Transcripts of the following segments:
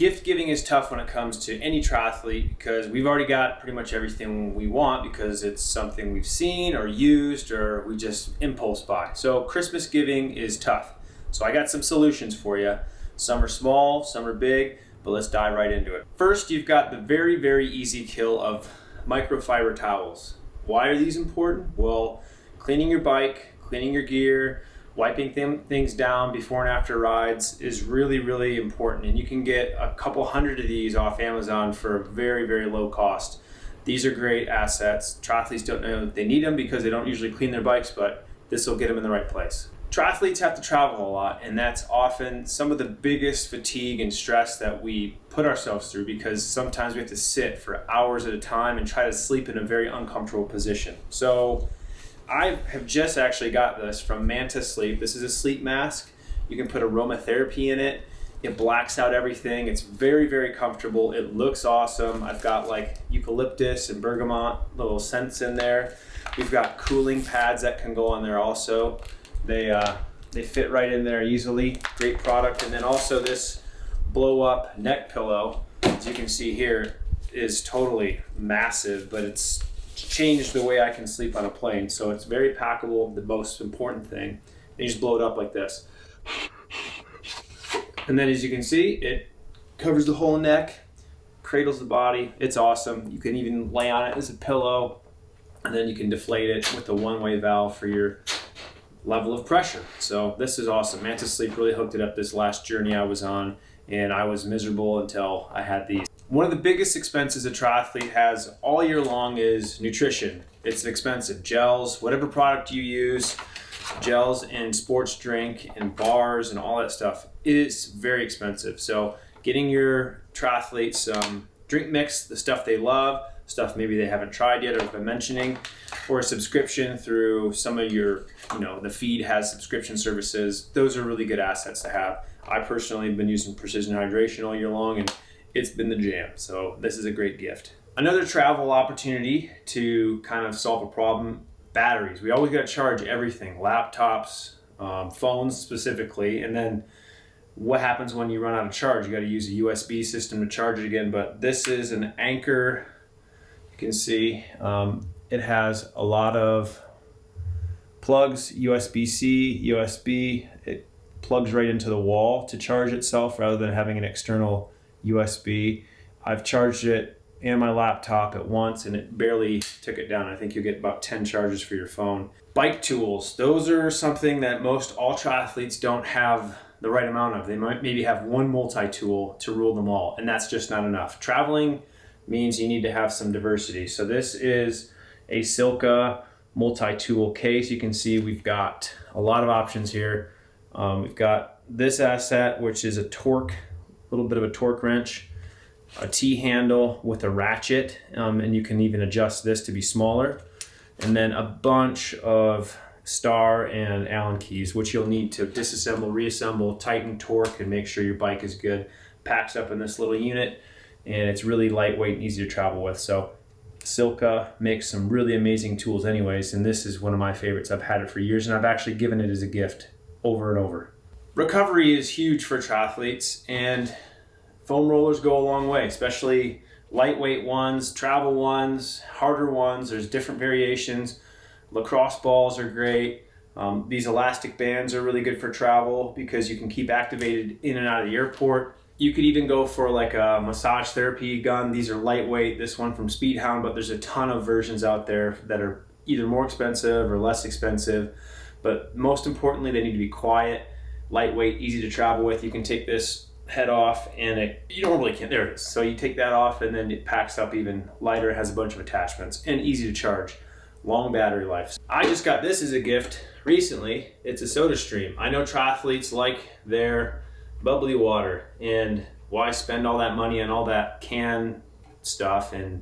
Gift giving is tough when it comes to any triathlete because we've already got pretty much everything we want because it's something we've seen or used or we just impulse buy. So Christmas giving is tough. So I got some solutions for you. Some are small, some are big, but let's dive right into it. First, you've got the very, very easy kill of microfiber towels. Why are these important? Well, cleaning your bike, cleaning your gear, wiping things down before and after rides is really, really important. And you can get a couple hundred of these off Amazon for a very, very low cost. These are great assets. Triathletes don't know they need them because they don't usually clean their bikes, but this will get them in the right place. Triathletes have to travel a lot, and that's often some of the biggest fatigue and stress that we put ourselves through because sometimes we have to sit for hours at a time and try to sleep in a very uncomfortable position. So I have just actually got this from Mantis Sleep. This is a sleep mask. You can put aromatherapy in it. It blacks out everything. It's very, very comfortable. It looks awesome. I've got like eucalyptus and bergamot little scents in there. We've got cooling pads that can go on there also. They fit right in there easily. Great product. And then also this blow up neck pillow, as you can see here, is totally massive, but it's changed the way I can sleep on a plane. So it's very packable, the most important thing. And you just blow it up like this. And then as you can see, it covers the whole neck, cradles the body. It's awesome. You can even lay on it as a pillow, and then you can deflate it with a one-way valve for your level of pressure. So this is awesome. Mantis Sleep really hooked it up this last journey I was on, and I was miserable until I had these. One of the biggest expenses a triathlete has all year long is nutrition. It's expensive. Gels, whatever product you use, gels and sports drink and bars and all that stuff is very expensive. So getting your triathletes some drink mix, the stuff they love, stuff maybe they haven't tried yet or have been mentioning, or a subscription through some of your, the feed has subscription services. Those are really good assets to have. I personally have been using Precision Hydration all year long, and it's been the jam. So this is a great gift. Another travel opportunity to kind of solve a problem, batteries. We always got to charge everything, laptops, phones specifically, and then what happens when you run out of charge? You got to use a USB system to charge it again, but this is an Anchor. You can see it has a lot of plugs, USB-C, USB. It plugs right into the wall to charge itself rather than having an external USB. I've charged it and my laptop at once and it barely took it down. I think you'll get about 10 charges for your phone. Bike tools, those are something that most all triathletes don't have the right amount of. They might maybe have one multi-tool to rule them all, and that's just not enough. Traveling means you need to have some diversity. So this is a Silka multi-tool case. You can see we've got a lot of options here. We've got this asset, which is a little bit of a torque wrench, a T-handle with a ratchet, and you can even adjust this to be smaller, and then a bunch of star and Allen keys, which you'll need to disassemble, reassemble, tighten, torque, and make sure your bike is good. Packs up in this little unit, and it's really lightweight and easy to travel with. So Silka makes some really amazing tools anyways, and this is one of my favorites. I've had it for years, and I've actually given it as a gift over and over. Recovery is huge for triathletes, and foam rollers go a long way, especially lightweight ones, travel ones, harder ones. There's different variations. Lacrosse balls are great. These elastic bands are really good for travel because you can keep activated in and out of the airport. You could even go for like a massage therapy gun. These are lightweight. This one from Speedhound, but there's a ton of versions out there that are either more expensive or less expensive. But most importantly, they need to be quiet, lightweight, easy to travel with. You can take this head off and you don't really can't, there it is. So you take that off and then it packs up even lighter, has a bunch of attachments, and easy to charge. Long battery life. I just got this as a gift recently. It's a Soda Stream. I know triathletes like their bubbly water, and why spend all that money on all that can stuff, and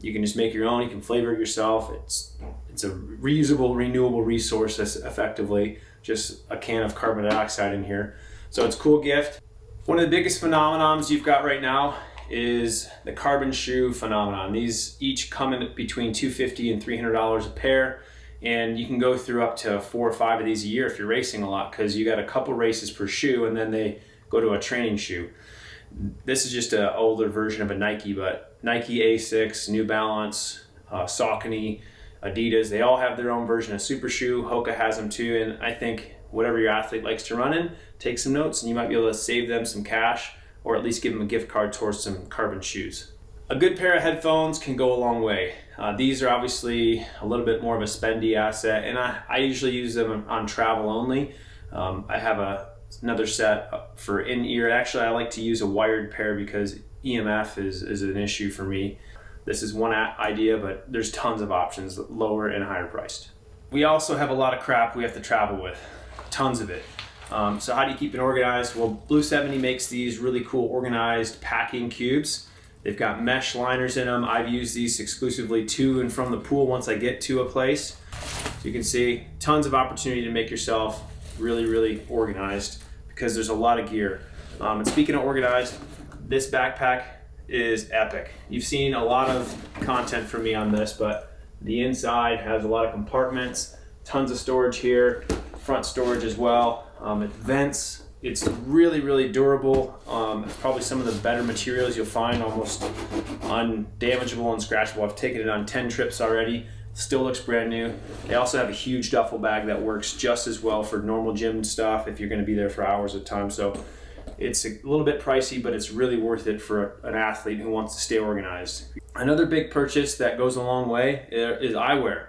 you can just make your own. You can flavor it yourself. It's a reusable, renewable resource effectively. Just a can of carbon dioxide in here. So it's a cool gift. One of the biggest phenomenons you've got right now is the carbon shoe phenomenon. These each come in between $250 and $300 a pair, and you can go through up to 4 or 5 of these a year if you're racing a lot, because you got a couple races per shoe and then they go to a training shoe. This is just an older version of a Nike, but Nike, Asics, New Balance, Saucony, Adidas, they all have their own version of super shoe. Hoka has them too, and I think whatever your athlete likes to run in, take some notes and you might be able to save them some cash, or at least give them a gift card towards some carbon shoes. A good pair of headphones can go a long way. These are obviously a little bit more of a spendy asset, and I usually use them on travel only. I have another set for in-ear. Actually, I like to use a wired pair because EMF is an issue for me. This is one idea, but there's tons of options, lower and higher priced. We also have a lot of crap we have to travel with, tons of it. So how do you keep it organized? Well, Blue 70 makes these really cool organized packing cubes. They've got mesh liners in them. I've used these exclusively to and from the pool once I get to a place. So you can see tons of opportunity to make yourself really, really organized because there's a lot of gear. And speaking of organized, this backpack is epic. You've seen a lot of content from me on this, but the inside has a lot of compartments, tons of storage here, front storage as well. It vents. It's really, really durable. It's probably some of the better materials you'll find, almost undamageable and scratchable. I've taken it on 10 trips already. Still looks brand new. They also have a huge duffel bag that works just as well for normal gym stuff if you're going to be there for hours at a time. So it's a little bit pricey, but it's really worth it for an athlete who wants to stay organized. Another big purchase that goes a long way is eyewear.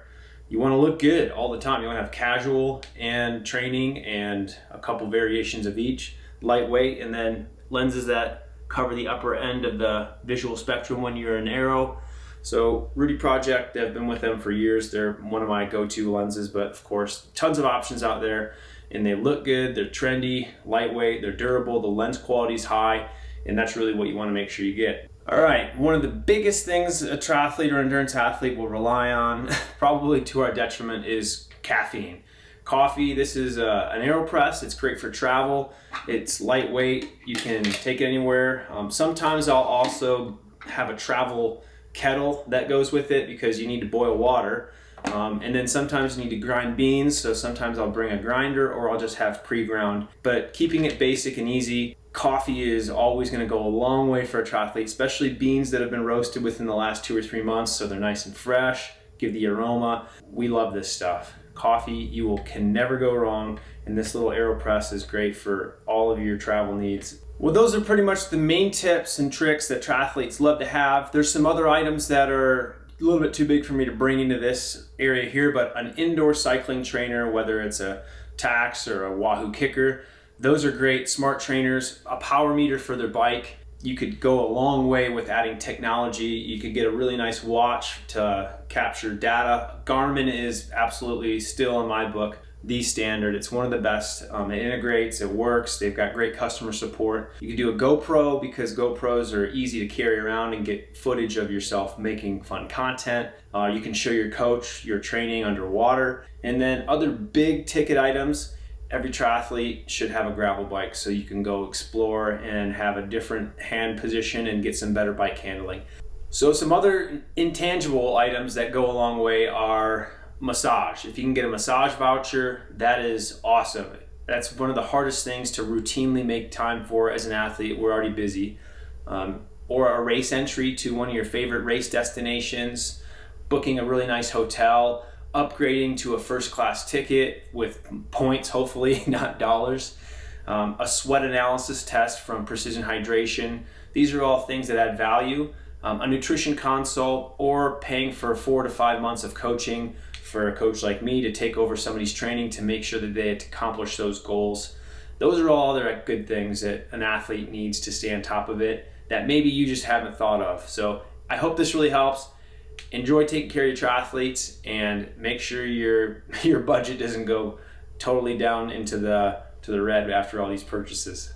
You want to look good all the time. You want to have casual and training and a couple variations of each, lightweight, and then lenses that cover the upper end of the visual spectrum when you're in aero. So Rudy Project, I've been with them for years. They're one of my go-to lenses, but of course, tons of options out there, and they look good, they're trendy, lightweight, they're durable, the lens quality is high, and that's really what you want to make sure you get. All right, one of the biggest things a triathlete or endurance athlete will rely on, probably to our detriment, is caffeine. Coffee, this is an AeroPress. It's great for travel. It's lightweight. You can take it anywhere. Sometimes I'll also have a travel kettle that goes with it because you need to boil water. And then sometimes you need to grind beans, so sometimes I'll bring a grinder or I'll just have pre-ground. But keeping it basic and easy, coffee is always going to go a long way for a triathlete, especially beans that have been roasted within the last 2 or 3 months, so they're nice and fresh, give the aroma. We love this stuff. Coffee, can never go wrong, and this little AeroPress is great for all of your travel needs. Well, those are pretty much the main tips and tricks that triathletes love to have. There's some other items that are a little bit too big for me to bring into this area here, but an indoor cycling trainer, whether it's a Tax or a Wahoo Kicker, those are great. Smart trainers, a power meter for their bike. You could go a long way with adding technology. You could get a really nice watch to capture data. Garmin is absolutely still, in my book, the standard. It's one of the best. It integrates, it works. They've got great customer support. You can do a GoPro because GoPros are easy to carry around and get footage of yourself making fun content. You can show your coach your training underwater. And then other big ticket items, every triathlete should have a gravel bike so you can go explore and have a different hand position and get some better bike handling. So some other intangible items that go a long way are massage. If you can get a massage voucher, that is awesome. That's one of the hardest things to routinely make time for as an athlete. We're already busy. Or a race entry to one of your favorite race destinations, booking a really nice hotel, upgrading to a first class ticket with points, hopefully, not dollars. A sweat analysis test from Precision Hydration. These are all things that add value. A nutrition consult, or paying for 4 to 5 months of coaching for a coach like me to take over somebody's training to make sure that they accomplish those goals. Those are all other good things that an athlete needs to stay on top of it that maybe you just haven't thought of. So I hope this really helps. Enjoy taking care of your triathletes and make sure your budget doesn't go totally down into the red after all these purchases.